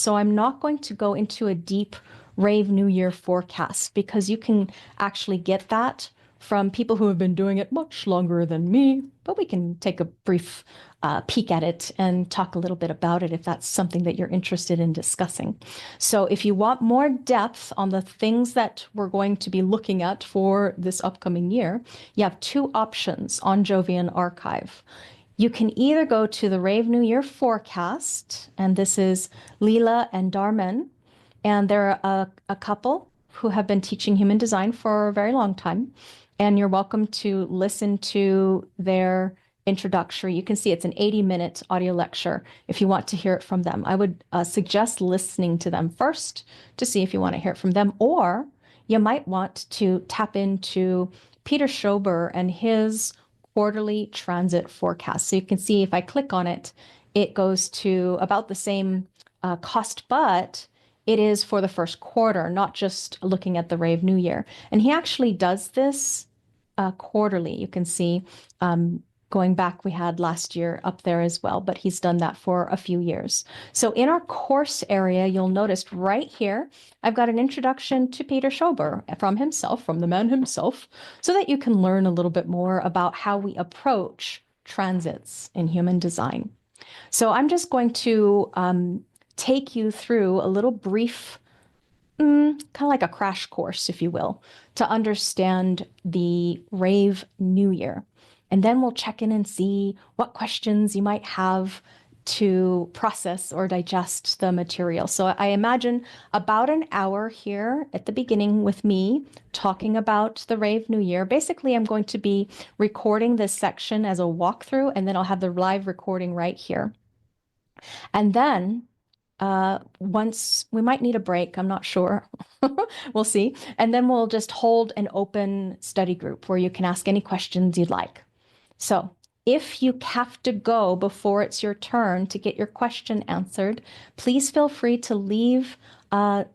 So I'm not going to go into a deep Rave New Year forecast because you can actually get that from people who have been doing it much longer than me, but we can take a brief peek at it and talk a little bit about it if that's something that you're interested in discussing. So if you want more depth on the things that we're going to be looking at for this upcoming year, you have two options on Jovian Archive. You can either go to the Rave New Year forecast, and this is Leela and Darmen, and they're a couple who have been teaching human design for a very long time. And you're welcome to listen to their introductory. You can see it's an 80-minute audio lecture if you want to hear it from them. I would suggest listening to them first to see if you want to hear it from them, or you might want to tap into Peter Schober and his quarterly transit forecast. So you can see if I click on it, it goes to about the same cost, but it is for the first quarter, not just looking at the Rave New Year. And he actually does this quarterly. You can see going back, we had last year up there as well, but he's done that for a few years. So in our course area, you'll notice right here, I've got an introduction to Peter Schober from himself, from the man himself, so that you can learn a little bit more about how we approach transits in human design. So I'm just going to take you through a little brief, kind of like a crash course, if you will, to understand the Rave New Year. And then we'll check in and see what questions you might have to process or digest the material. So I imagine about an hour here at the beginning with me talking about the Rave New Year. Basically, I'm going to be recording this section as a walkthrough, and then I'll have the live recording right here. And then once we might need a break, I'm not sure. We'll see. And then we'll just hold an open study group where you can ask any questions you'd like. So if you have to go before it's your turn to get your question answered, please feel free to leave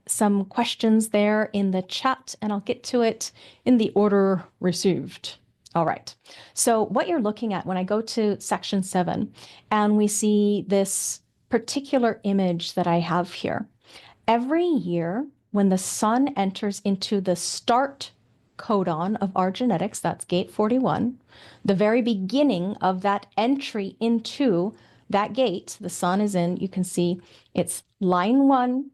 some questions there in the chat, and I'll get to it in the order received. All right. So what you're looking at when I go to section 7, and we see this particular image that I have here. Every year, when the sun enters into the start codon of our genetics, that's gate 41, the very beginning of that entry into that gate, the sun is in, you can see it's line 1,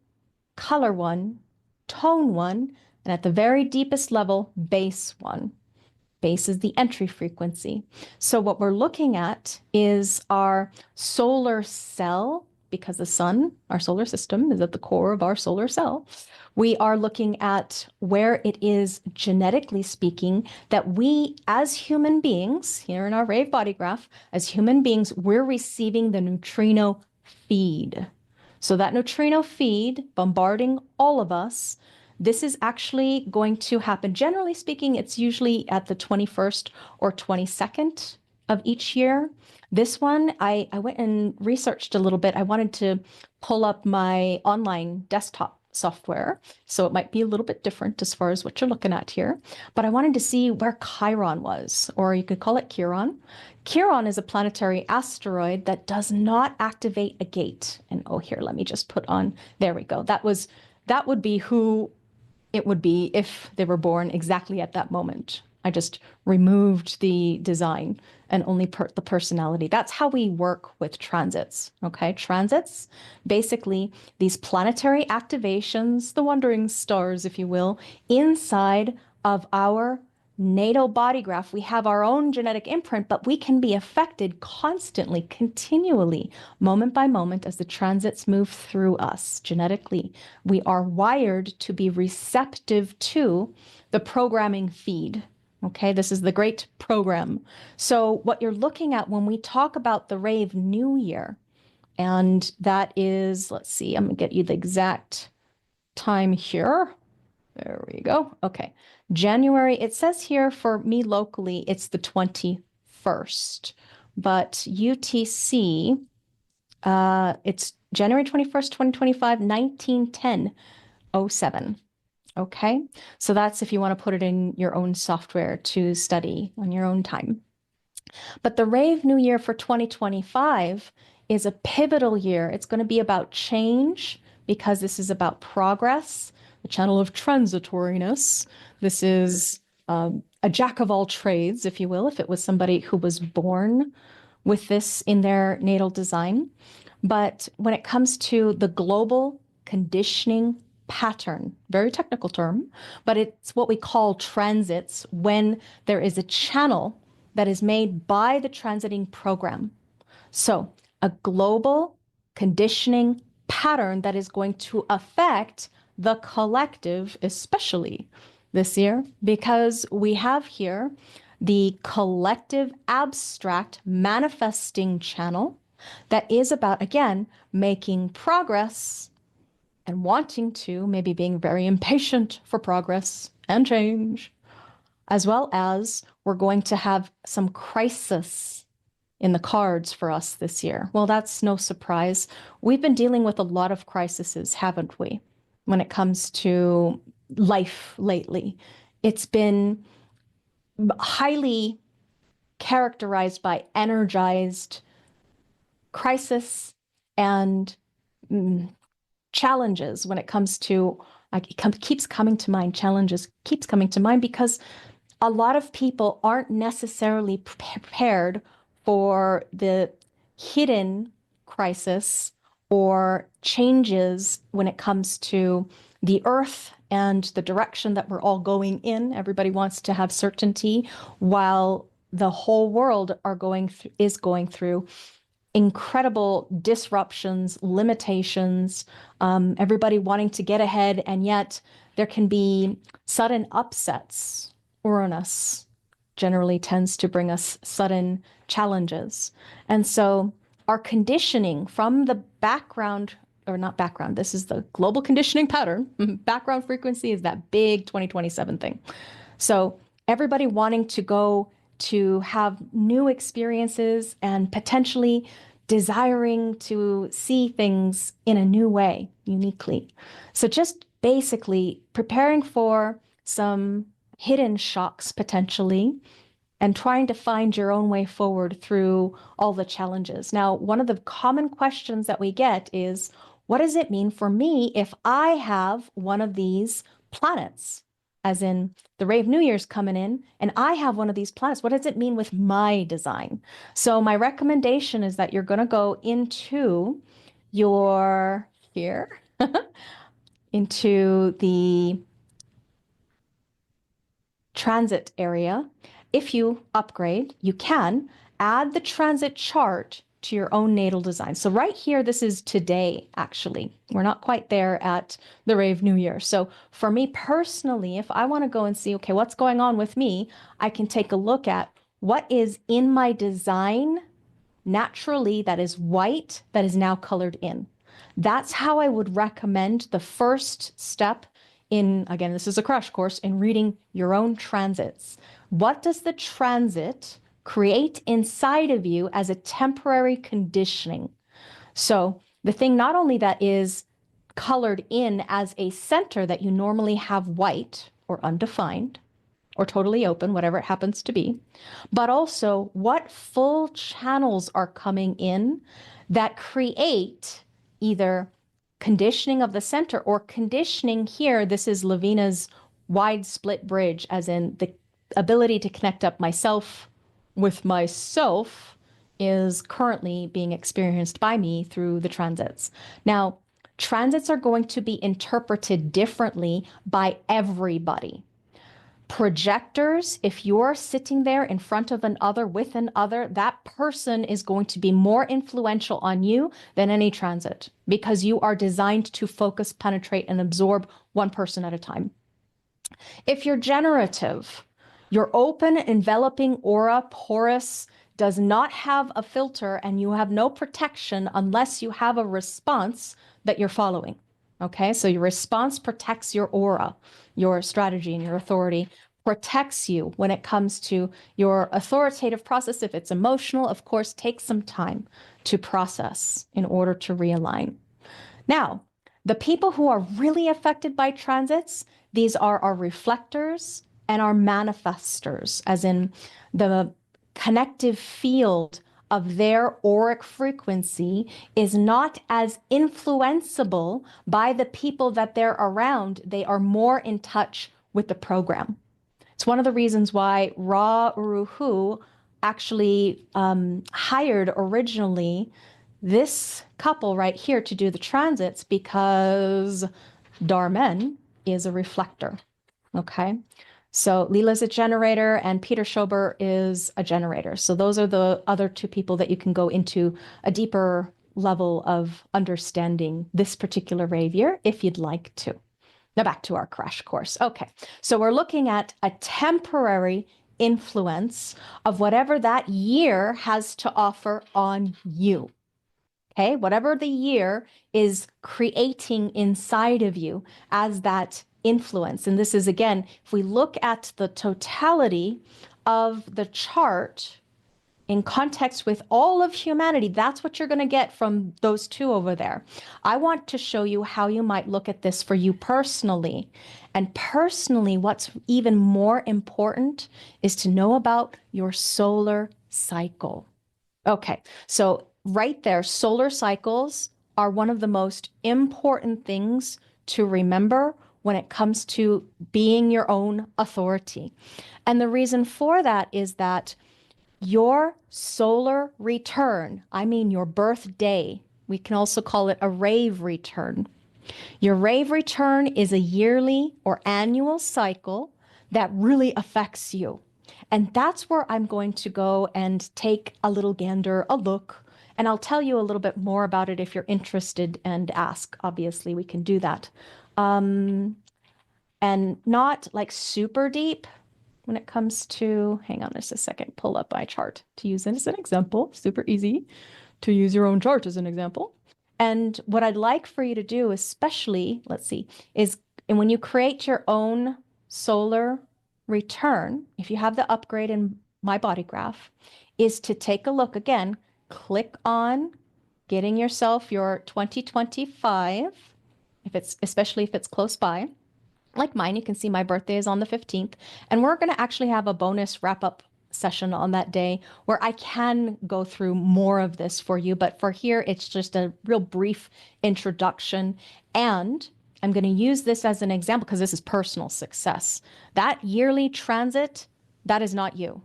color 1, tone 1, and at the very deepest level, base 1. Base is the entry frequency. So what we're looking at is our solar cell, because the sun, our solar system, is at the core of our solar cell. We are looking at where it is, genetically speaking, that we as human beings, here in our Rave body graph, as human beings, we're receiving the neutrino feed. So that neutrino feed bombarding all of us, this is actually going to happen. Generally speaking, it's usually at the 21st or 22nd of each year. This one, I went and researched a little bit. I wanted to pull up my online desktop software, so it might be a little bit different as far as what you're looking at here. But I wanted to see where Chiron was, or you could call it Chiron. Chiron is a planetary asteroid that does not activate a gate. And oh, here, let me just put on, there we go. That would be who it would be if they were born exactly at that moment. I just removed the design and only the personality. That's how we work with transits, okay? Transits, basically these planetary activations, the wandering stars, if you will, inside of our natal body graph. We have our own genetic imprint, but we can be affected constantly, continually, moment by moment as the transits move through us genetically. We are wired to be receptive to the programming feed. Okay, this is the great program. So what you're looking at when we talk about the Rave New Year, and that is, let's see, I'm gonna get you the exact time here. There we go. Okay, January, it says here for me locally, it's the 21st, but UTC, it's January 21st, 2025, 1910-07. Okay, so that's if you want to put it in your own software to study on your own time. But the Rave New Year for 2025 is a pivotal year. It's going to be about change, because this is about progress, the channel of transitoriness. This is a jack of all trades, if you will, if it was somebody who was born with this in their natal design. But when it comes to the global conditioning pattern, very technical term, but it's what we call transits when there is a channel that is made by the transiting program. So a global conditioning pattern that is going to affect the collective, especially this year, because we have here the collective abstract manifesting channel that is about, again, making progress and wanting to, maybe being very impatient for progress and change, as well as we're going to have some crisis in the cards for us this year. Well, that's no surprise. We've been dealing with a lot of crises, haven't we, when it comes to life lately? It's been highly characterized by energized crisis and challenges when it comes to, keeps coming to mind, challenges keeps coming to mind because a lot of people aren't necessarily prepared for the hidden crisis or changes when it comes to the earth and the direction that we're all going in. Everybody wants to have certainty while the whole world is going through incredible disruptions, limitations, everybody wanting to get ahead, and yet there can be sudden upsets. Uranus generally tends to bring us sudden challenges. And so our conditioning from the background, or not background, this is the global conditioning pattern. Background frequency is that big 2027 thing. So everybody wanting to go to have new experiences and potentially desiring to see things in a new way, uniquely. So just basically preparing for some hidden shocks potentially and trying to find your own way forward through all the challenges. Now, one of the common questions that we get is, what does it mean for me if I have one of these planets? As in the Rave New Year's coming in, and I have one of these planets. What does it mean with my design? So my recommendation is that you're going to go into your here, into the transit area. If you upgrade, you can add the transit chart to your own natal design. So right here, this is today, actually. We're not quite there at the Rave New Year. So for me personally, if I want to go and see, okay, what's going on with me, I can take a look at what is in my design naturally that is white, that is now colored in. That's how I would recommend the first step in, again, this is a crash course in reading your own transits. What does the transit create inside of you as a temporary conditioning? So the thing not only that is colored in as a center that you normally have white or undefined or totally open, whatever it happens to be, but also what full channels are coming in that create either conditioning of the center or conditioning here. This is Laveena's wide split bridge, as in the ability to connect up myself with myself is currently being experienced by me through the transits. Now, transits are going to be interpreted differently by everybody. Projectors, if you're sitting there in front of an other with an other, that person is going to be more influential on you than any transit because you are designed to focus, penetrate, and absorb one person at a time. If you're generative, your open, enveloping aura, porous, does not have a filter, and you have no protection unless you have a response that you're following. Okay, so your response protects your aura, your strategy, and your authority protects you when it comes to your authoritative process. If it's emotional, of course, take some time to process in order to realign. Now, the people who are really affected by transits, these are our reflectors and our manifestors, as in the connective field of their auric frequency is not as influenceable by the people that they're around. They are more in touch with the program. It's one of the reasons why Ra Uru Hu actually hired originally this couple right here to do the transits, because Darmen is a reflector. Okay. So Leela's a generator and Peter Schober is a generator. So those are the other two people that you can go into a deeper level of understanding this particular rave year if you'd like to. Now back to our crash course. Okay, so we're looking at a temporary influence of whatever that year has to offer on you. Okay, whatever the year is creating inside of you as that influence. And this is, again, if we look at the totality of the chart in context with all of humanity, that's what you're going to get from those two over there. I want to show you how you might look at this for you personally. And personally, what's even more important is to know about your solar cycle. Okay, so right there, solar cycles are one of the most important things to remember when it comes to being your own authority. And the reason for that is that your solar return, I mean your birthday, we can also call it a rave return. Your rave return is a yearly or annual cycle that really affects you. And that's where I'm going to go and take a little gander, a look, and I'll tell you a little bit more about it if you're interested and ask. Obviously, we can do that. And not like super deep when it comes to, hang on just a second, pull up my chart to use it as an example. Super easy to use your own chart as an example. And what I'd like for you to do, especially, let's see, is and when you create your own solar return, if you have the upgrade in my body graph, is to take a look again, click on getting yourself your 2025, if it's, especially if it's close by. Like mine, you can see my birthday is on the 15th, and we're going to actually have a bonus wrap-up session on that day where I can go through more of this for you. But for here, it's just a real brief introduction. And I'm going to use this as an example because this is personal success. That yearly transit, that is not you.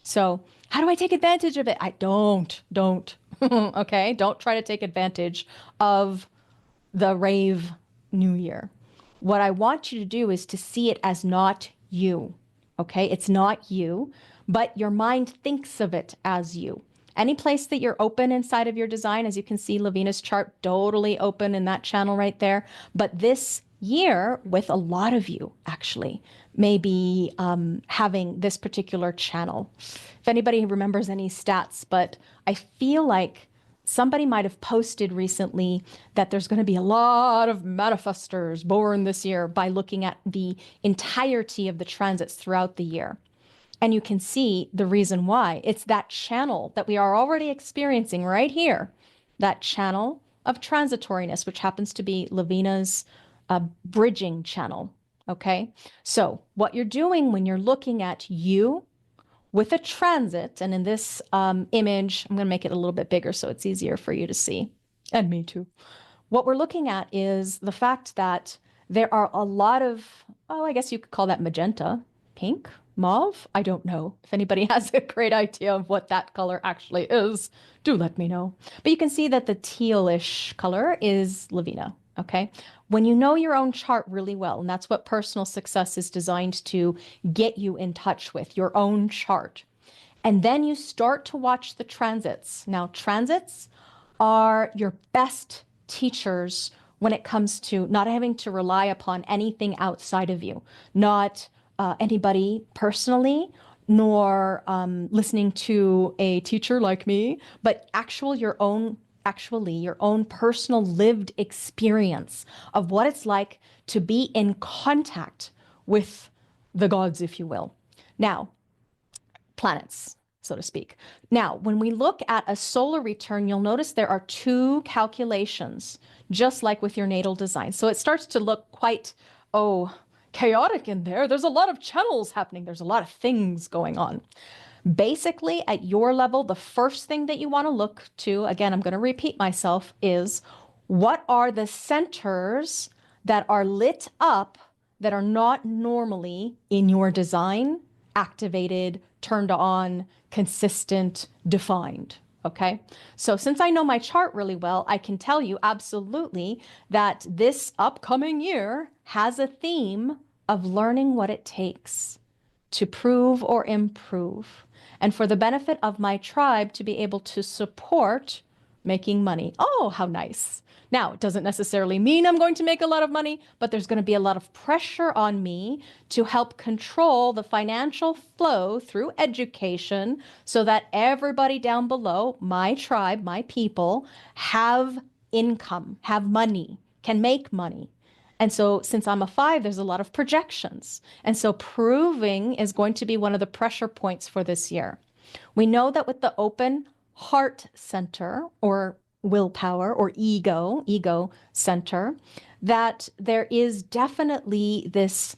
So how do I take advantage of it? I don't. Okay, don't try to take advantage of the Rave New Year. What I want you to do is to see it as not you, okay? It's not you, but your mind thinks of it as you. Any place that you're open inside of your design, as you can see, Laveena's chart totally open in that channel right there. But this year, with a lot of you actually, may be having this particular channel. If anybody remembers any stats, but I feel like somebody might have posted recently that there's going to be a lot of manifestors born this year by looking at the entirety of the transits throughout the year. And you can see the reason why. It's that channel that we are already experiencing right here, that channel of transitoriness, which happens to be Laveena's bridging channel. Okay, so what you're doing when you're looking at you with a transit, and in this image, I'm going to make it a little bit bigger so it's easier for you to see, and me too. What we're looking at is the fact that there are a lot of, oh, I guess you could call that magenta, pink, mauve. I don't know. If anybody has a great idea of what that color actually is, do let me know. But you can see that the tealish color is Laveena, okay? When you know your own chart really well, and that's what personal success is designed to get you in touch with, your own chart. And then you start to watch the transits. Now, transits are your best teachers when it comes to not having to rely upon anything outside of you, not anybody personally, nor listening to a teacher like me, but actually your own personal lived experience of what it's like to be in contact with the gods, if you will. Now, planets, so to speak. Now, when we look at a solar return, you'll notice there are two calculations, just like with your natal design. So it starts to look quite, chaotic in there. There's a lot of channels happening. There's a lot of things going on. Basically, at your level, the first thing that you want to look to, again, I'm going to repeat myself, is what are the centers that are lit up that are not normally in your design, activated, turned on, consistent, defined. Okay. So since I know my chart really well, I can tell you absolutely that this upcoming year has a theme of learning what it takes to prove or improve, and for the benefit of my tribe to be able to support making money. Oh, how nice. Now, it doesn't necessarily mean I'm going to make a lot of money, but there's going to be a lot of pressure on me to help control the financial flow through education so that everybody down below, my tribe, my people, have income, have money, can make money. And so since I'm a 5, there's a lot of projections. And so proving is going to be one of the pressure points for this year. We know that with the open heart center or willpower or ego center, that there is definitely this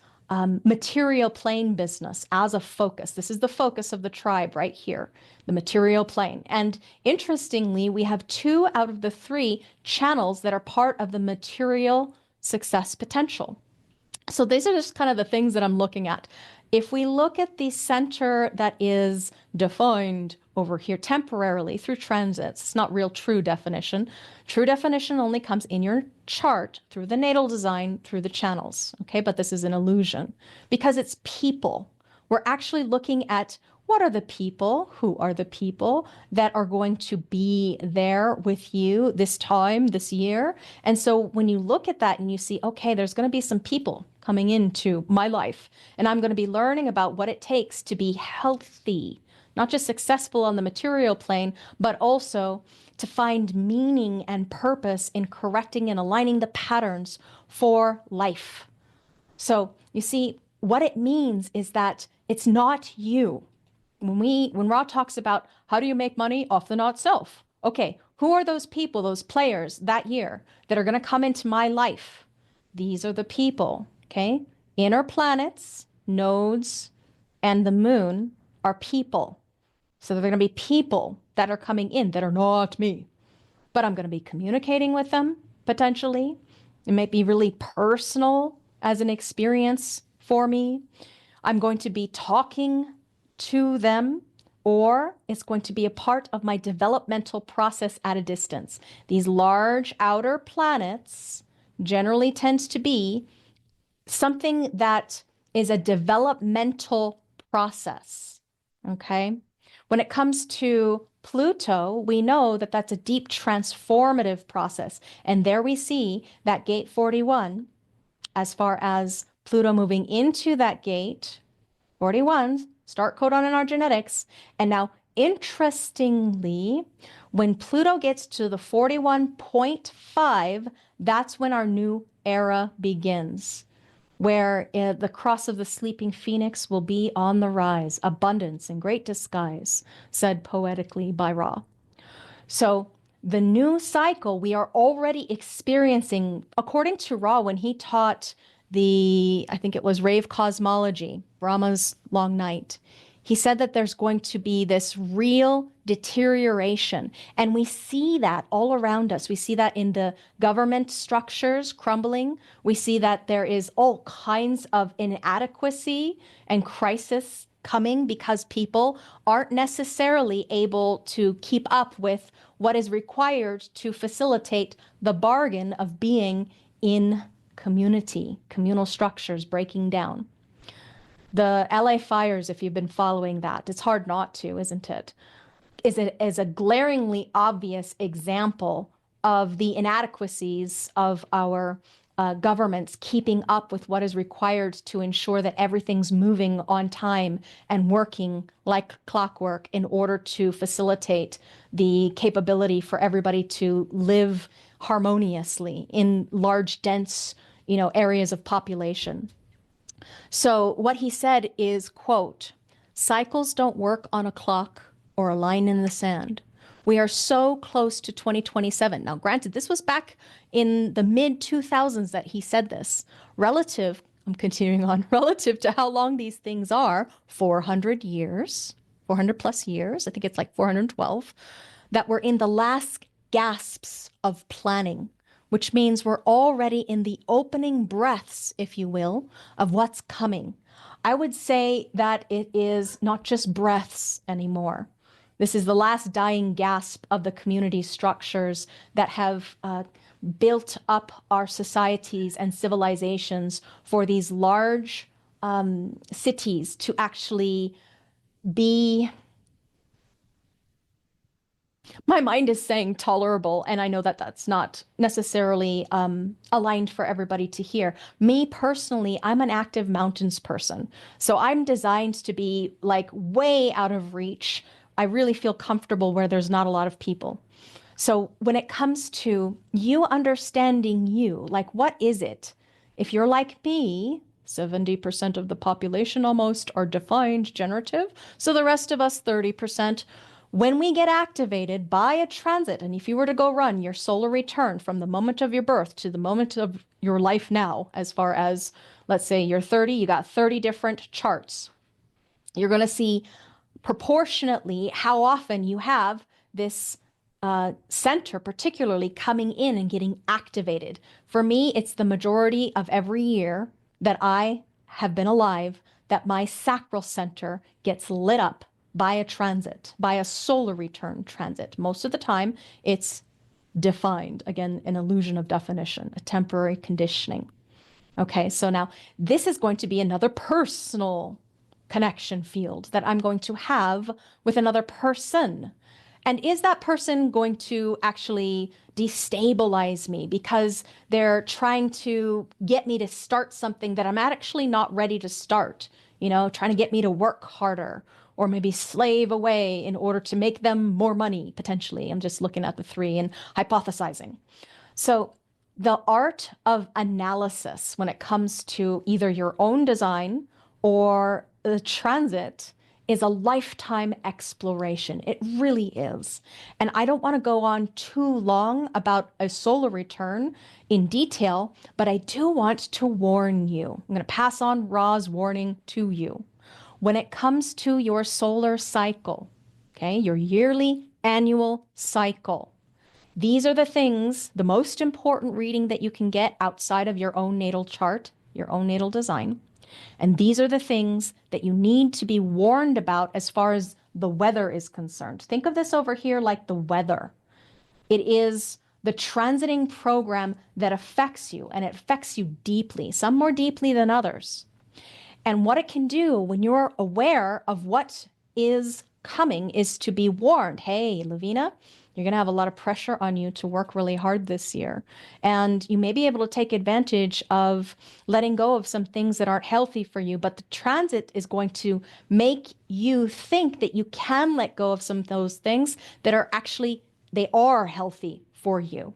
material plane business as a focus. This is the focus of the tribe right here, the material plane. And interestingly, we have 2 out of the 3 channels that are part of the material success potential. So these are just kind of the things that I'm looking at. If we look at the center that is defined over here temporarily through transits, it's not real true definition. True definition only comes in your chart through the natal design, through the channels. Okay, but this is an illusion because it's people. We're actually looking at what are the people, who are the people that are going to be there with you this time, this year. And so when you look at that and you see, okay, there's going to be some people coming into my life, and I'm going to be learning about what it takes to be healthy, not just successful on the material plane, but also to find meaning and purpose in correcting and aligning the patterns for life. So you see, what it means is that it's not you. When Ra talks about how do you make money off the not self? Okay, who are those people, those players that year that are going to come into my life? These are the people, okay? Inner planets, nodes, and the moon are people. So they're going to be people that are coming in that are not me. But I'm going to be communicating with them potentially. It might be really personal as an experience for me. I'm going to be talking to them, or it's going to be a part of my developmental process at a distance. These large outer planets generally tends to be something that is a developmental process, okay? When it comes to Pluto, we know that that's a deep transformative process. And there we see that gate 41, as far as Pluto moving into that gate, 41, start codon in our genetics. And now, interestingly, when Pluto gets to the 41.5, that's when our new era begins, where the cross of the sleeping phoenix will be on the rise, abundance in great disguise, said poetically by Ra. So the new cycle we are already experiencing, according to Ra, when he taught I think it was Rave Cosmology, Brahma's long night, he said that there's going to be this real deterioration. And we see that all around us. We see that in the government structures crumbling. We see that there is all kinds of inadequacy and crisis coming because people aren't necessarily able to keep up with what is required to facilitate the bargain of being in community, communal structures breaking down. The LA fires, if you've been following that, it's hard not to, isn't it? Is a glaringly obvious example of the inadequacies of our governments keeping up with what is required to ensure that everything's moving on time and working like clockwork in order to facilitate the capability for everybody to live harmoniously in large, dense, areas of population. So what he said is, quote, cycles don't work on a clock or a line in the sand. We are so close to 2027. Now, granted, this was back in the mid 2000s that he said this. I'm continuing on, relative to how long these things are, 400 years. 400 plus years. I think it's like 412, that we're in the last gasps of planning, which means we're already in the opening breaths, if you will, of what's coming. I would say that it is not just breaths anymore. This is the last dying gasp of the community structures that have built up our societies and civilizations for these large cities to actually be, my mind is saying tolerable, and I know that that's not necessarily aligned for everybody to hear. Me personally, I'm an active mountains person. So I'm designed to be like way out of reach. I really feel comfortable where there's not a lot of people. So when it comes to you understanding you, like what is it? If you're like me, 70% of the population almost are defined generative. So the rest of us, 30%, when we get activated by a transit, and if you were to go run your solar return from the moment of your birth to the moment of your life now, as far as, let's say you're 30, you got 30 different charts. You're going to see proportionately how often you have this center particularly coming in and getting activated. For me, it's the majority of every year that I have been alive that my sacral center gets lit up by a transit, by a solar return transit. Most of the time, it's defined, again, an illusion of definition, a temporary conditioning. Okay, so now this is going to be another personal connection field that I'm going to have with another person. And is that person going to actually destabilize me because they're trying to get me to start something that I'm actually not ready to start? You know, trying to get me to work harder or maybe slave away in order to make them more money, potentially. I'm just looking at the three and hypothesizing. So the art of analysis when it comes to either your own design or the transit is a lifetime exploration. It really is. And I don't want to go on too long about a solar return in detail, but I do want to warn you. I'm going to pass on Ra's warning to you. When it comes to your solar cycle, okay, your yearly annual cycle, these are the things, the most important reading that you can get outside of your own natal chart, your own natal design. And these are the things that you need to be warned about as far as the weather is concerned. Think of this over here like the weather. It is the transiting program that affects you, and it affects you deeply, some more deeply than others. And what it can do when you're aware of what is coming is to be warned. Hey, Laveena, you're going to have a lot of pressure on you to work really hard this year. And you may be able to take advantage of letting go of some things that aren't healthy for you. But the transit is going to make you think that you can let go of some of those things that are actually, they are healthy for you.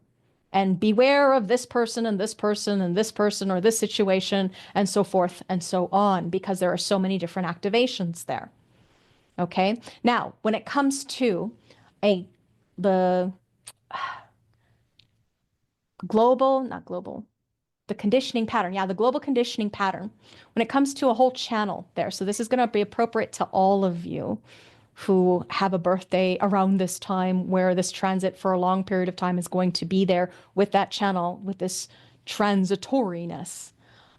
And beware of this person and this person and this person or this situation and so forth and so on, because there are so many different activations there. Okay. Now, when it comes to the the conditioning pattern. Yeah, the global conditioning pattern. When it comes to a whole channel there. So this is going to be appropriate to all of you who have a birthday around this time where this transit for a long period of time is going to be there with that channel, with this transitoriness.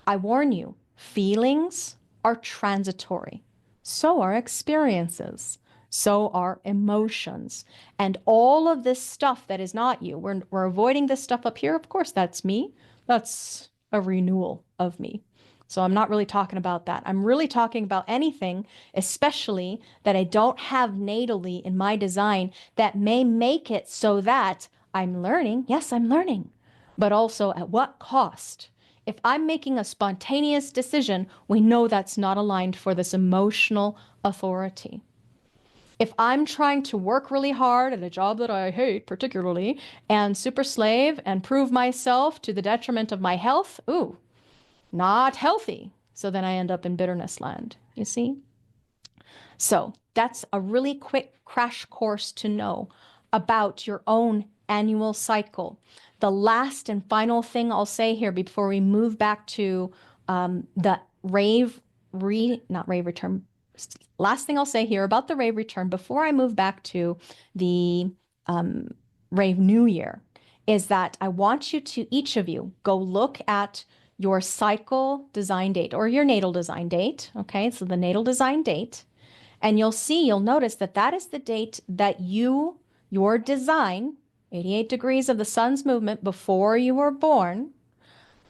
I warn you, feelings are transitory. So are experiences. So are emotions. And all of this stuff that is not you, we're avoiding this stuff up here. Of course, that's me. That's a renewal of me. So I'm not really talking about that. I'm really talking about anything, especially that I don't have natally in my design that may make it so that I'm learning. Yes, I'm learning, but also at what cost? If I'm making a spontaneous decision, we know that's not aligned for this emotional authority. If I'm trying to work really hard at a job that I hate particularly and super slave and prove myself to the detriment of my health, ooh, not healthy. So then I end up in bitterness land, you see? So that's a really quick crash course to know about your own annual cycle. The last and final thing I'll say here before we move back to the not rave return, last thing I'll say here about the Rave return before I move back to the Rave New Year is that I want you to, each of you, go look at your cycle design date or your natal design date. Okay, so the natal design date. And you'll notice that that is the date that your design, 88 degrees of the sun's movement before you were born,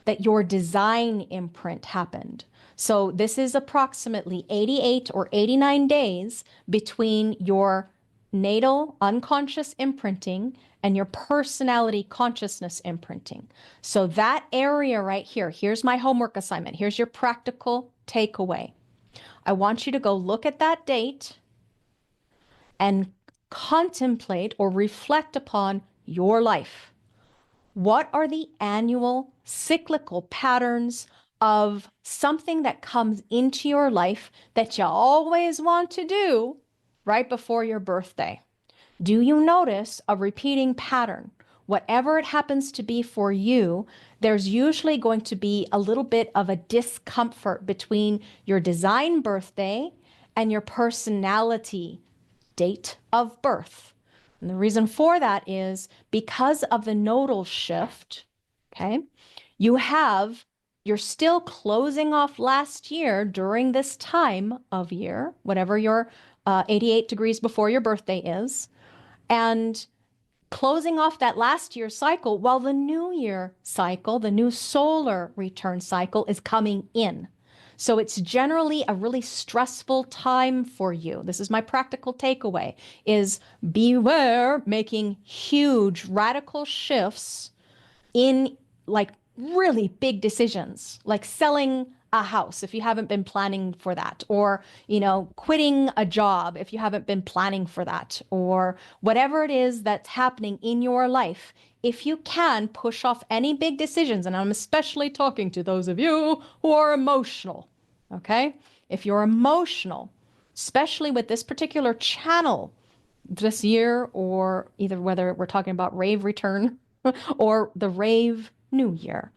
that your design imprint happened. So this is approximately 88 or 89 days between your natal unconscious imprinting and your personality consciousness imprinting. So that area right here, here's my homework assignment. Here's your practical takeaway. I want you to go look at that date and contemplate or reflect upon your life. What are the annual cyclical patterns of something that comes into your life that you always want to do right before your birthday? Do you notice a repeating pattern? Whatever it happens to be for you, there's usually going to be a little bit of a discomfort between your design birthday and your personality date of birth. And the reason for that is because of the nodal shift, okay, you're still closing off last year during this time of year, whatever your 88 degrees before your birthday is, and closing off that last year's cycle while the new year cycle, the new solar return cycle is coming in. So it's generally a really stressful time for you. This is my practical takeaway is beware making huge radical shifts in like really big decisions, like selling a house if you haven't been planning for that, or, quitting a job if you haven't been planning for that, or whatever it is that's happening in your life. If you can push off any big decisions, and I'm especially talking to those of you who are emotional, okay? If you're emotional, especially with this particular channel this year, or either whether we're talking about Rave return or the Rave New Year,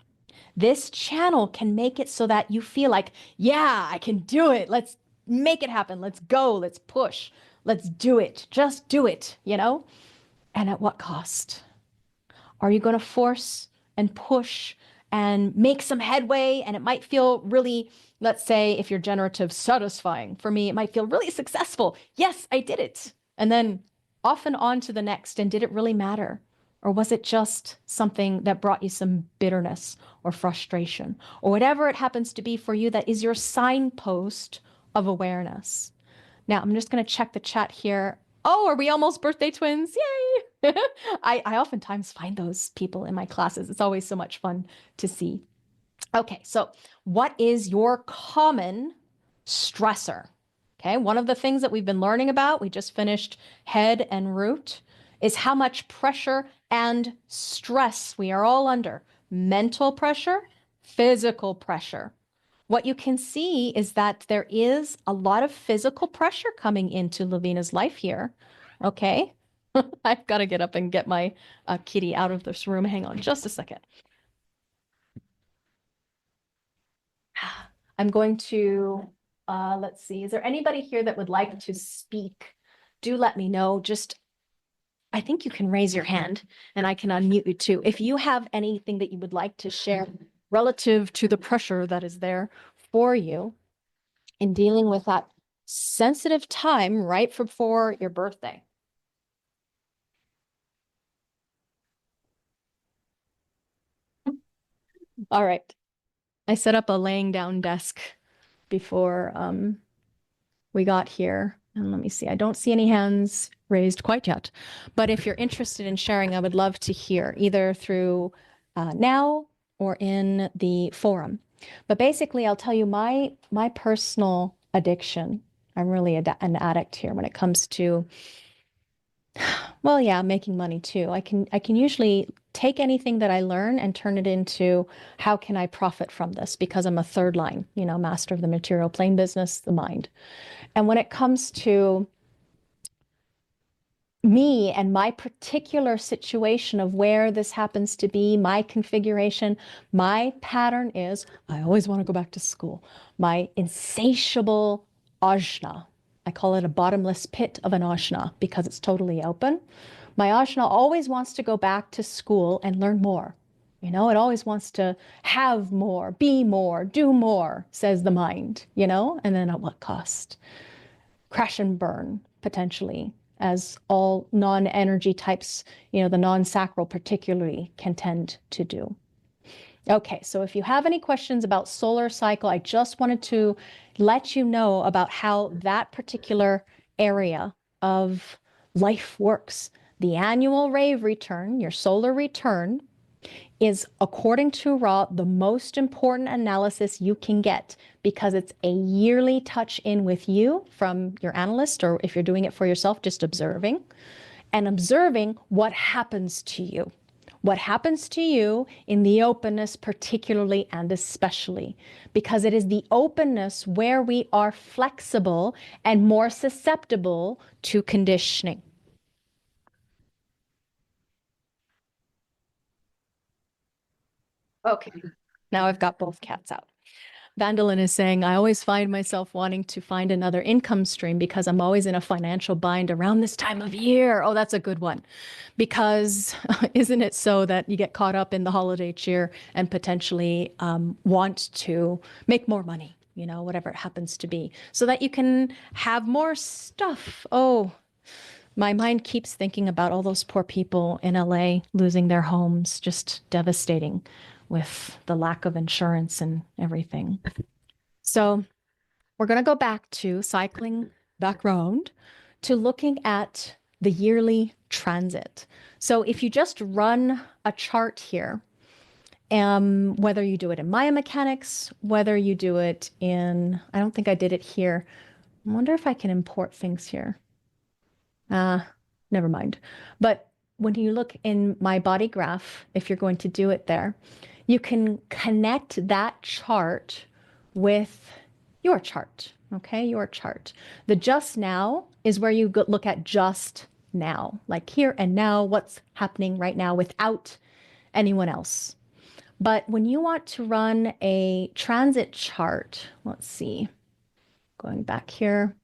this channel can make it so that you feel like, yeah, I can do it. Let's make it happen. Let's go. Let's push. Let's do it. Just do it, And at what cost? Are you going to force and push and make some headway? And it might feel really, let's say, if you're generative, satisfying. For me, it might feel really successful. Yes, I did it. And then off and on to the next. And did it really matter? Or was it just something that brought you some bitterness or frustration or whatever it happens to be for you that is your signpost of awareness? Now, I'm just going to check the chat here. Oh, are we almost birthday twins? Yay! I oftentimes find those people in my classes. It's always so much fun to see. Okay, so what is your common stressor? Okay, one of the things that we've been learning about, we just finished head and root, is how much pressure and stress we are all under. Mental pressure, physical pressure. What you can see is that there is a lot of physical pressure coming into Laveena's life here. Okay, I've got to get up and get my kitty out of this room. Hang on just a second. I'm going to, let's see, is there anybody here that would like to speak? Do let me know. I think you can raise your hand and I can unmute you too. If you have anything that you would like to share relative to the pressure that is there for you in dealing with that sensitive time right before your birthday. All right. I set up a laying down desk before we got here. And let me see, I don't see any hands raised quite yet. But if you're interested in sharing, I would love to hear either through now or in the forum. But basically, I'll tell you my personal addiction. I'm really an addict here when it comes to, well, yeah, making money too. I can usually take anything that I learn and turn it into how can I profit from this, because I'm a third line, master of the material plane business, the mind. And when it comes to me and my particular situation of where this happens to be, my configuration, my pattern is I always want to go back to school. My insatiable ajna. I call it a bottomless pit of an ajna because it's totally open. My ajna always wants to go back to school and learn more. You know, it always wants to have more, be more, do more, says the mind, you know, and then at what cost? Crash and burn, potentially, as all non-energy types, you know, the non-sacral particularly can tend to do. Okay, so if you have any questions about solar cycle, I just wanted to let you know about how that particular area of life works. The annual rave return, your solar return, is, according to Ra, the most important analysis you can get because it's a yearly touch in with you from your analyst, or if you're doing it for yourself, just observing and observing what happens to you. What happens to you in the openness, particularly and especially, because it is the openness where we are flexible and more susceptible to conditioning. Okay, now I've got both cats out. Vandalin is saying, I always find myself wanting to find another income stream because I'm always in a financial bind around this time of year. Oh, that's a good one. Because isn't it so that you get caught up in the holiday cheer and potentially want to make more money, you know, whatever it happens to be, so that you can have more stuff. Oh, my mind keeps thinking about all those poor people in LA losing their homes, just devastating with the lack of insurance and everything. So we're going to go back to cycling back round to looking at the yearly transit. So if you just run a chart here, whether you do it in Maya mechanics, whether you do it in, I don't think I did it here. I wonder if I can import things here. Never mind. But when you look in my body graph, if you're going to do it there, you can connect that chart with your chart, okay? Your chart. The just now is where you look at just now, like here and now, what's happening right now without anyone else. But when you want to run a transit chart, let's see, going back here,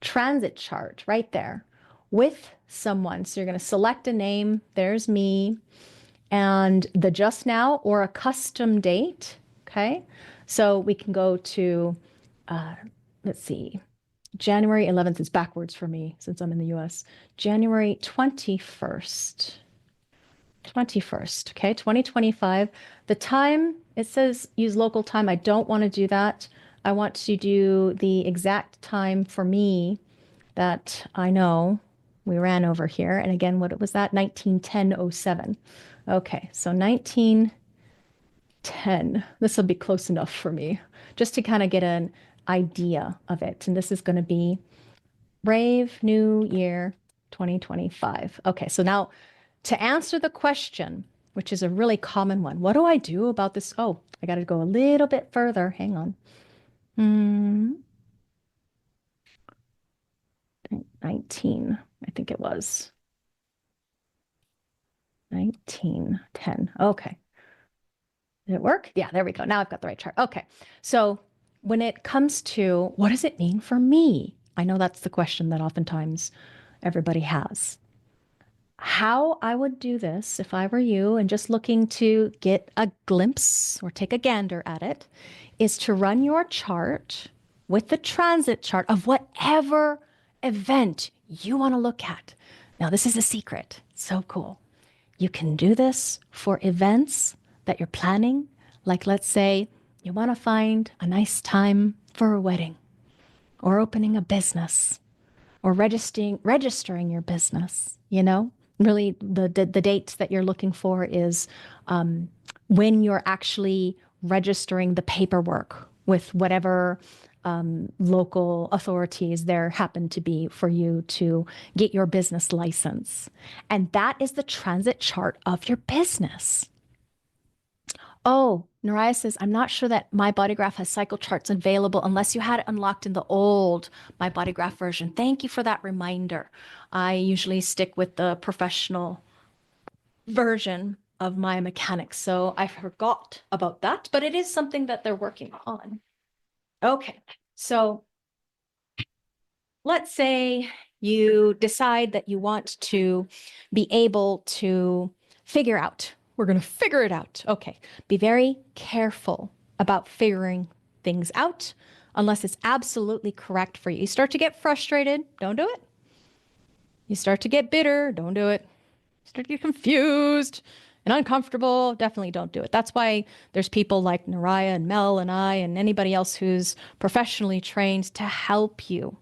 transit chart right there with someone. So you're going to select a name. There's me and the just now or a custom date. Okay. So we can go to, let's see, January 11th is backwards for me since I'm in the US. January 21st. 21st. Okay. 2025. The time, it says use local time. I don't want to do that. I want to do the exact time for me that I know we ran over here. And again, what was that? 1910-07. Okay, so 1910. This will be close enough for me, just to kind of get an idea of it. And this is going to be Rave New Year 2025. Okay, so now to answer the question, which is a really common one, what do I do about this? Oh, I got to go a little bit further. Hang on. 19, I think it was. 1910. Okay. Did it work? Yeah, there we go. Now I've got the right chart. Okay. So when it comes to what does it mean for me? I know that's the question that oftentimes everybody has. How I would do this if I were you and just looking to get a glimpse or take a gander at it is to run your chart with the transit chart of whatever event you want to look at. Now, this is a secret. So cool. You can do this for events that you're planning. Like, let's say you want to find a nice time for a wedding or opening a business or registering your business, you know? Really, the date that you're looking for is when you're actually registering the paperwork with whatever local authorities there happen to be for you to get your business license. And that is the transit chart of your business. Oh, Naraya says, I'm not sure that My Body Graph has cycle charts available unless you had it unlocked in the old My Body Graph version. Thank you for that reminder. I usually stick with the professional version of my mechanics, so I forgot about that, but it is something that they're working on. Okay, so let's say you decide that you want to be able to figure out. We're going to figure it out. Okay. Be very careful about figuring things out unless it's absolutely correct for you. You start to get frustrated, don't do it. You start to get bitter, don't do it. You start to get confused and uncomfortable, definitely don't do it. That's why there's people like Naraya and Mel and I and anybody else who's professionally trained to help you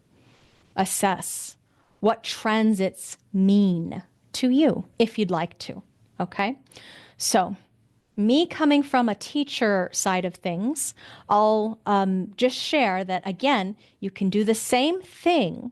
assess what transits mean to you if you'd like to. Okay. So, me coming from a teacher side of things, I'll just share that again, you can do the same thing,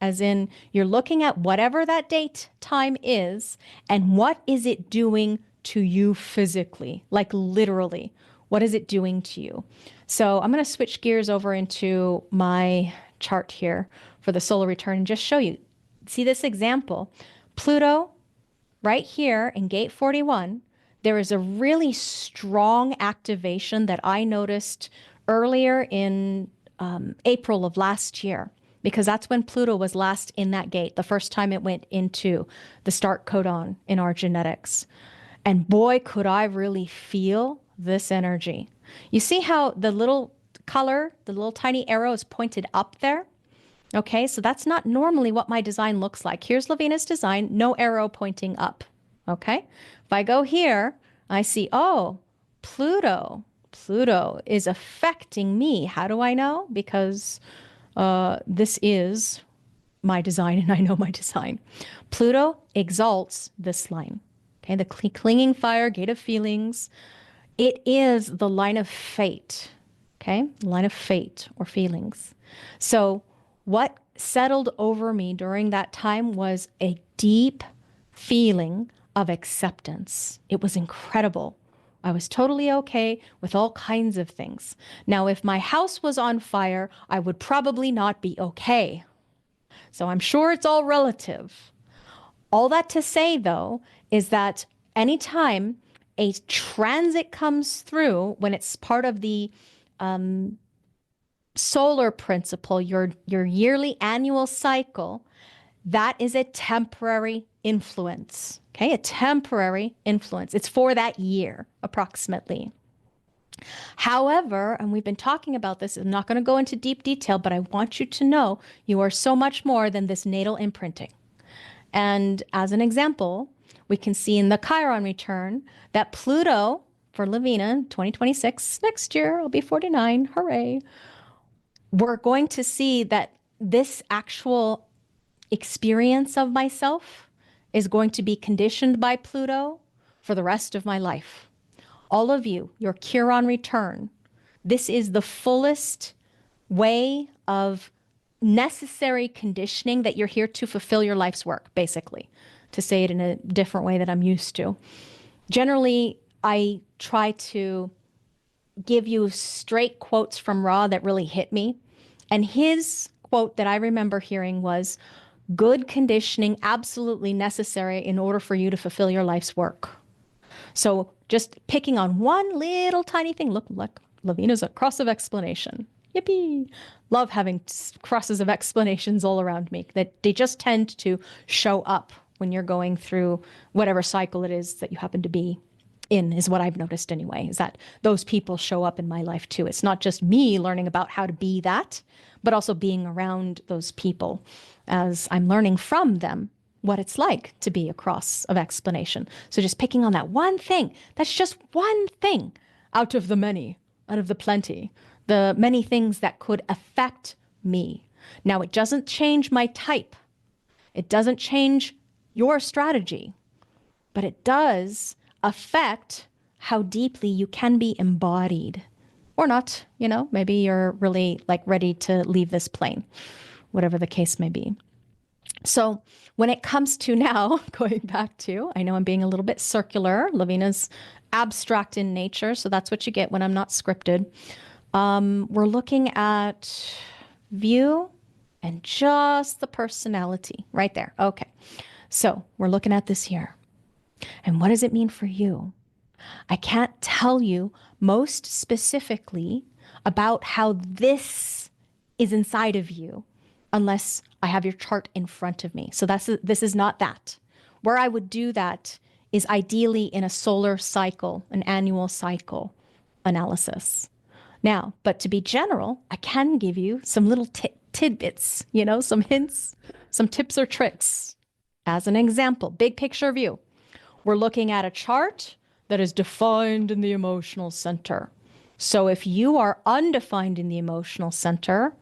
as in you're looking at whatever that date time is and what is it doing to you physically, like literally, what is it doing to you? So I'm going to switch gears over into my chart here for the solar return and just show you. See this example? Pluto, right here in gate 41, there is a really strong activation that I noticed earlier in April of last year, because that's when Pluto was last in that gate, the first time it went into the start codon in our genetics. And boy, could I really feel this energy. You see how the little color, the little tiny arrow is pointed up there? Okay, so that's not normally what my design looks like. Here's Laveena's design, no arrow pointing up. Okay, if I go here, I see, oh, Pluto. Pluto is affecting me. How do I know? Because this is my design and I know my design. Pluto exalts this line. Okay, the clinging fire, gate of feelings. It is the line of fate. Okay, line of fate or feelings. So what settled over me during that time was a deep feeling of acceptance. It was incredible. I was totally okay with all kinds of things. Now, if my house was on fire, I would probably not be okay. So I'm sure it's all relative. All that to say, though, is that anytime a transit comes through, when it's part of the solar principle, your yearly annual cycle, that is a temporary influence. Okay, a temporary influence. It's for that year, approximately. However, and we've been talking about this, I'm not going to go into deep detail, but I want you to know you are so much more than this natal imprinting. And as an example, we can see in the Chiron return that Pluto for Laveena 2026, next year, I'll be 49, hooray. We're going to see that this actual experience of myself is going to be conditioned by Pluto for the rest of my life. All of you, your Chiron return, this is the fullest way of necessary conditioning that you're here to fulfill your life's work, basically, to say it in a different way that I'm used to. Generally, I try to give you straight quotes from Ra that really hit me. And his quote that I remember hearing was, good conditioning absolutely necessary in order for you to fulfill your life's work. So just picking on one little tiny thing, look, Laveena's a cross of explanation. Yippee. Love having crosses of explanations all around me, that they just tend to show up when you're going through whatever cycle it is that you happen to be in, is what I've noticed anyway, is that those people show up in my life too. It's not just me learning about how to be that, but also being around those people as I'm learning from them what it's like to be a cross of explanation. So just picking on that one thing, that's just one thing out of the many, out of the plenty, the many things that could affect me. Now, it doesn't change my type. It doesn't change your strategy, but it does affect how deeply you can be embodied or not. You know, maybe you're really like ready to leave this plane, whatever the case may be. So when it comes to now, going back to, I know I'm being a little bit circular. Laveena's abstract in nature, so that's what you get when I'm not scripted. We're looking at view and just the personality right there. Okay, so we're looking at this here. And what does it mean for you? I can't tell you most specifically about how this is inside of you unless I have your chart in front of me. So this is not that. Where I would do that is ideally in a solar cycle, an annual cycle analysis. Now, but to be general, I can give you some little tidbits, some hints, some tips or tricks. As an example, big picture view. We're looking at a chart that is defined in the emotional center. So if you are undefined in the emotional center,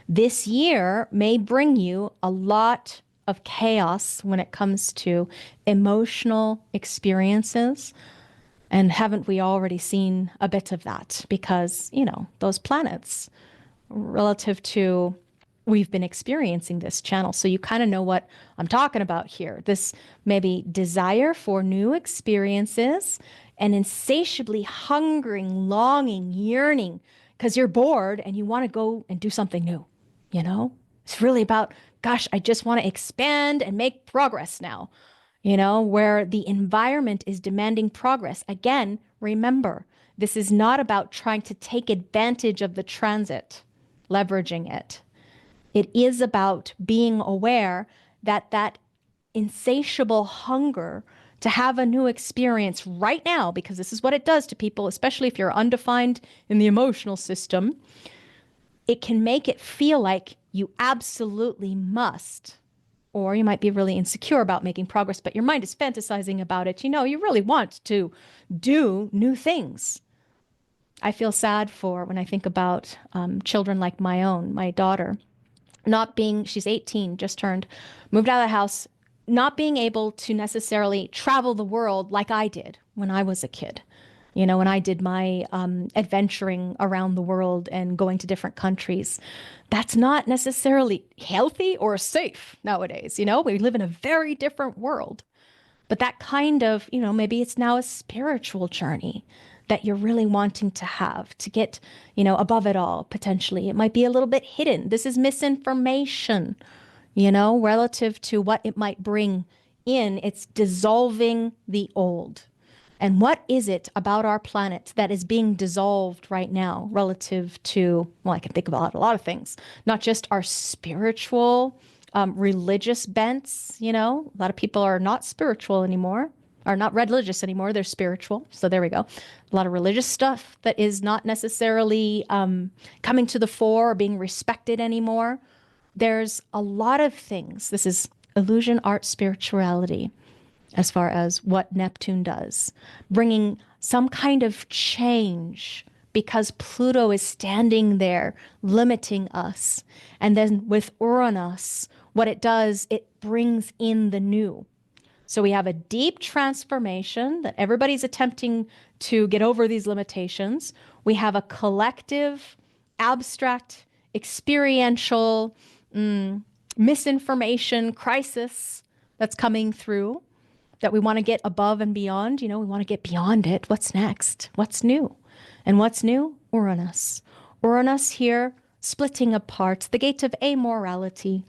this year may bring you a lot of chaos when it comes to emotional experiences. And haven't we already seen a bit of that? Because, those planets relative to we've been experiencing this channel. So you kind of know what I'm talking about here. This maybe desire for new experiences and insatiably hungering, longing, yearning, because you're bored and you want to go and do something new. It's really about, gosh, I just want to expand and make progress now, where the environment is demanding progress. Again, remember, this is not about trying to take advantage of the transit, leveraging it. It is about being aware that insatiable hunger to have a new experience right now, because this is what it does to people, especially if you're undefined in the emotional system, it can make it feel like you absolutely must, or you might be really insecure about making progress, but your mind is fantasizing about it. You really want to do new things. I feel sad for when I think about children like my daughter, she's 18, just turned, moved out of the house, not being able to necessarily travel the world like I did when I was a kid. When I did my adventuring around the world and going to different countries, that's not necessarily healthy or safe nowadays. We live in a very different world. But that kind of, maybe it's now a spiritual journey that you're really wanting to have to get, above it all, potentially. It might be a little bit hidden. This is misinformation, relative to what it might bring in. It's dissolving the old. And what is it about our planet that is being dissolved right now relative to, I can think about a lot of things, not just our spiritual, religious bents. A lot of people are not spiritual anymore, are not religious anymore. They're spiritual. So there we go. A lot of religious stuff that is not necessarily coming to the fore or being respected anymore. There's a lot of things. This is illusion, art, spirituality, as far as what Neptune does, bringing some kind of change because Pluto is standing there limiting us. And then with Uranus, what it does, it brings in the new. So we have a deep transformation that everybody's attempting to get over these limitations. We have a collective, abstract, experiential misinformation crisis that's coming through, that we want to get above and beyond. We want to get beyond it. What's next? What's new? And what's new? Uranus. Uranus here, splitting apart, the gate of amorality.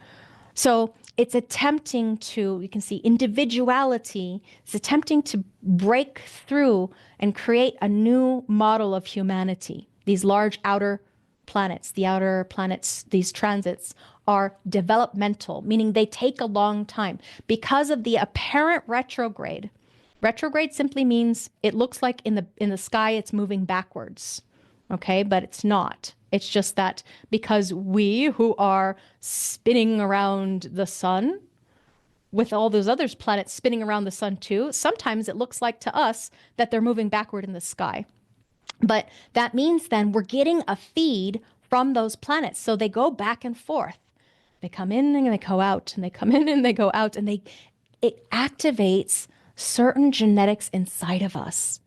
So it's attempting to, you can see individuality, it's attempting to break through and create a new model of humanity. These large outer planets, these transits are developmental, meaning they take a long time because of the apparent retrograde. Retrograde simply means it looks like in the sky it's moving backwards, okay? But it's not. It's just that because we who are spinning around the sun, with all those other planets spinning around the sun too, sometimes it looks like to us that they're moving backward in the sky. But that means then we're getting a feed from those planets. So they go back and forth. They come in and they go out, and they come in and they go out, and it activates certain genetics inside of us.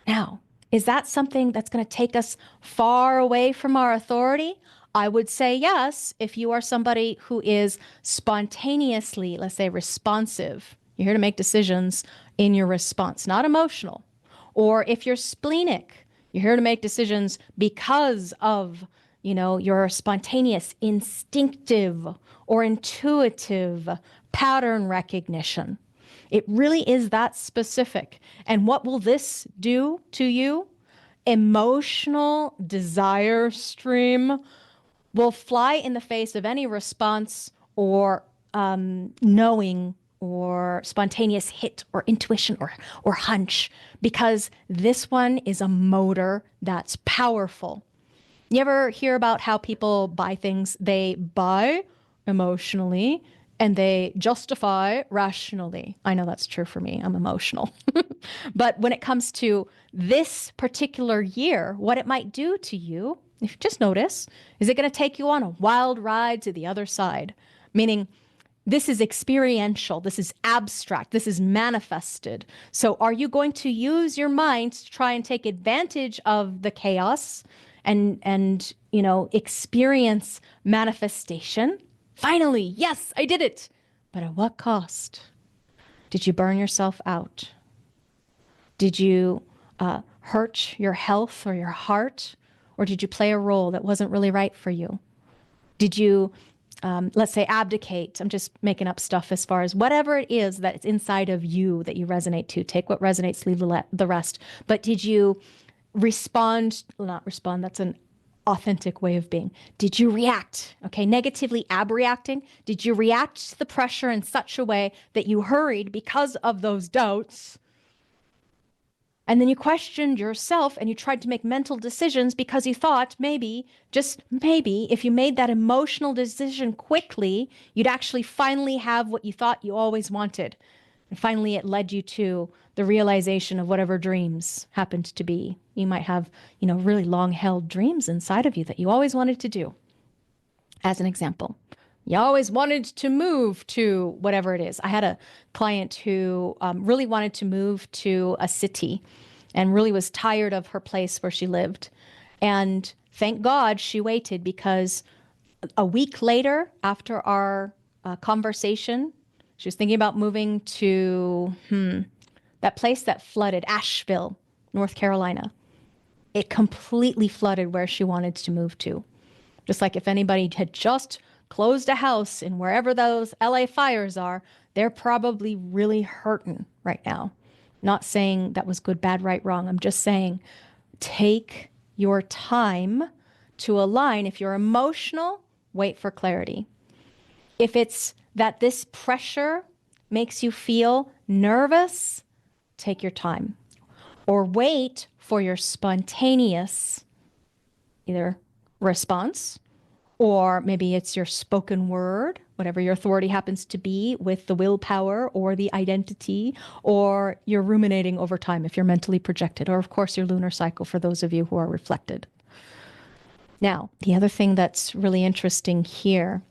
Now, is that something that's going to take us far away from our authority? I would say yes, if you are somebody who is spontaneously, let's say, responsive. You're here to make decisions in your response, not emotional. Or if you're splenic, you're here to make decisions because of, your spontaneous, instinctive, or intuitive pattern recognition. It really is that specific. And what will this do to you? Emotional desire stream will fly in the face of any response or knowing or spontaneous hit or intuition or hunch, because this one is a motor that's powerful. You ever hear about how people buy things? They buy emotionally and they justify rationally. I know that's true for me. I'm emotional. But when it comes to this particular year, what it might do to you, if you just notice, is it going to take you on a wild ride to the other side? Meaning, this is experiential, this is abstract, this is manifested. So are you going to use your mind to try and take advantage of the chaos and experience manifestation? Finally, yes, I did it. But at what cost? Did you burn yourself out? Did you hurt your health or your heart? Or did you play a role that wasn't really right for you? Did you let's say abdicate? I'm just making up stuff as far as whatever it is that's inside of you that you resonate to. Take what resonates, leave the rest. But did you respond? Well, not respond, that's an authentic way of being. Did you react? Okay, negatively abreacting. Did you react to the pressure in such a way that you hurried because of those doubts? And then you questioned yourself and you tried to make mental decisions because you thought maybe, just maybe, if you made that emotional decision quickly, you'd actually finally have what you thought you always wanted. And finally, it led you to the realization of whatever dreams happened to be. You might have, really long-held dreams inside of you that you always wanted to do. As an example, you always wanted to move to whatever it is. I had a client who really wanted to move to a city and really was tired of her place where she lived. And thank God she waited, because a week later, after our conversation, she was thinking about moving to that place that flooded, Asheville, North Carolina. It completely flooded where she wanted to move to. Just like if anybody had just closed a house in wherever those LA fires are, they're probably really hurting right now. Not saying that was good, bad, right, wrong. I'm just saying take your time to align. If you're emotional, wait for clarity. If it's that this pressure makes you feel nervous, take your time. Or wait for your spontaneous either response, or maybe it's your spoken word, whatever your authority happens to be with the willpower or the identity, or you're ruminating over time if you're mentally projected, or of course your lunar cycle for those of you who are reflected. Now, the other thing that's really interesting here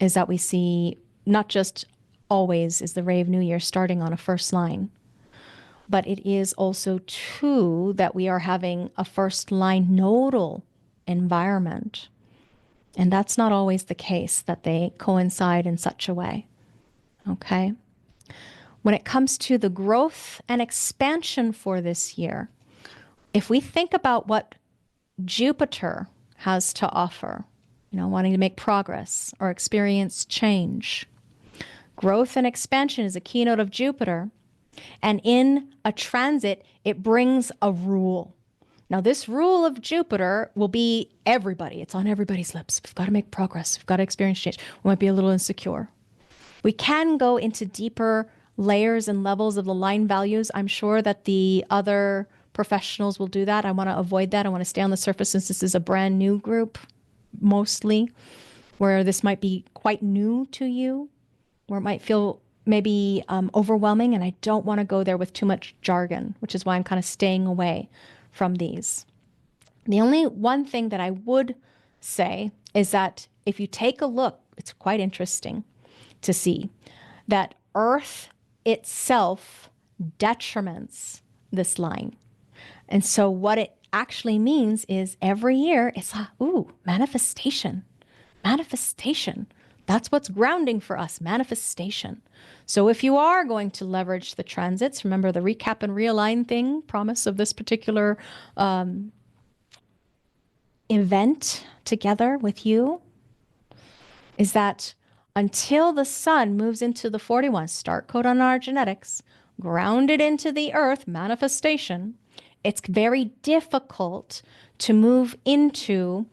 is that we see not just always is the Rave New Year starting on a first line, but it is also too that we are having a first line nodal environment. And that's not always the case, that they coincide in such a way. Okay? When it comes to the growth and expansion for this year, if we think about what Jupiter has to offer, wanting to make progress or experience change, growth and expansion is a keynote of Jupiter. And in a transit, it brings a rule. Now, this rule of Jupiter will be everybody. It's on everybody's lips. We've got to make progress. We've got to experience change. We might be a little insecure. We can go into deeper layers and levels of the line values. I'm sure that the other professionals will do that. I want to avoid that. I want to stay on the surface since this is a brand new group, mostly, where this might be quite new to you, where it might feel maybe overwhelming. And I don't want to go there with too much jargon, which is why I'm kind of staying away from these. The only one thing that I would say is that if you take a look, it's quite interesting to see that Earth itself detriments this line. And so what it actually means is every year it's manifestation. That's what's grounding for us, manifestation. So if you are going to leverage the transits, remember the recap and realign thing, promise of this particular event together with you, is that until the sun moves into the 41, start code on our genetics, grounded into the earth, manifestation, it's very difficult to move into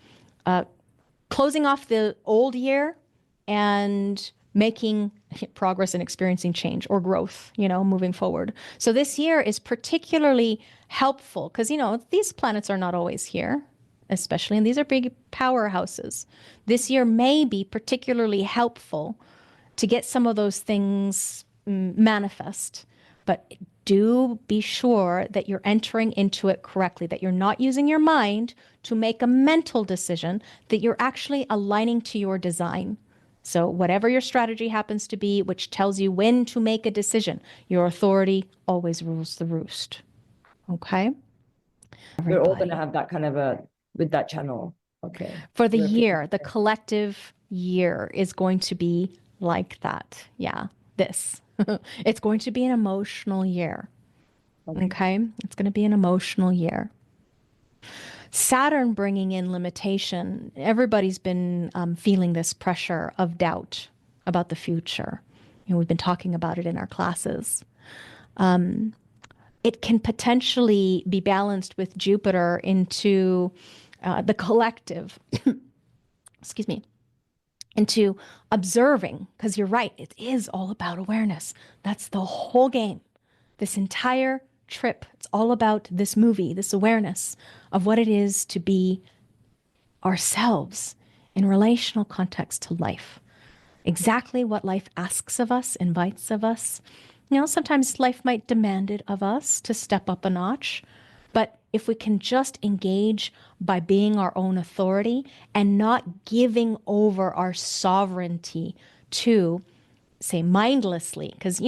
closing off the old year and making progress and experiencing change or growth, moving forward. So this year is particularly helpful because, these planets are not always here, especially, and these are big powerhouses. This year may be particularly helpful to get some of those things manifest. But do be sure that you're entering into it correctly, that you're not using your mind to make a mental decision, that you're actually aligning to your design. So whatever your strategy happens to be, which tells you when to make a decision, your authority always rules the roost. Okay? We're all going to have that kind of with that channel. Okay. For the year, the collective year is going to be like that. Yeah, this. It's going to be an emotional year. Okay? It's going to be an emotional year. Saturn bringing in limitation. Everybody's been feeling this pressure of doubt about the future. We've been talking about it in our classes. It can potentially be balanced with Jupiter into the collective, excuse me, into observing, because you're right, it is all about awareness. That's the whole game. This entire trip, it's all about this movie, this awareness of what it is to be ourselves in relational context to life. Exactly what life asks of us, invites of us. Sometimes life might demand it of us to step up a notch, but if we can just engage by being our own authority and not giving over our sovereignty to, say, mindlessly, because,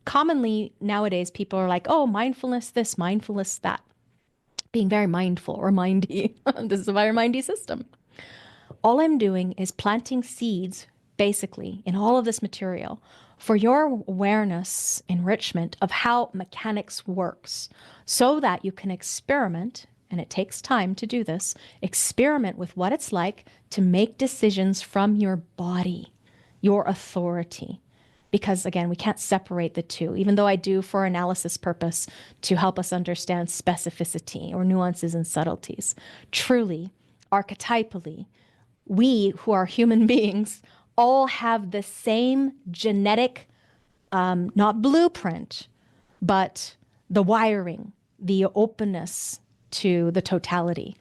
commonly nowadays people are like, oh, mindfulness this, mindfulness that, being very mindful or mindy. This is a very mindy system. All I'm doing is planting seeds, basically, in all of this material for your awareness enrichment of how mechanics works so that you can experiment, and it takes time to do this, experiment with what it's like to make decisions from your body, your authority. Because again, we can't separate the two, even though I do for analysis purpose to help us understand specificity or nuances and subtleties. Truly, archetypally, we who are human beings all have the same genetic, not blueprint, but the wiring, the openness to the totality.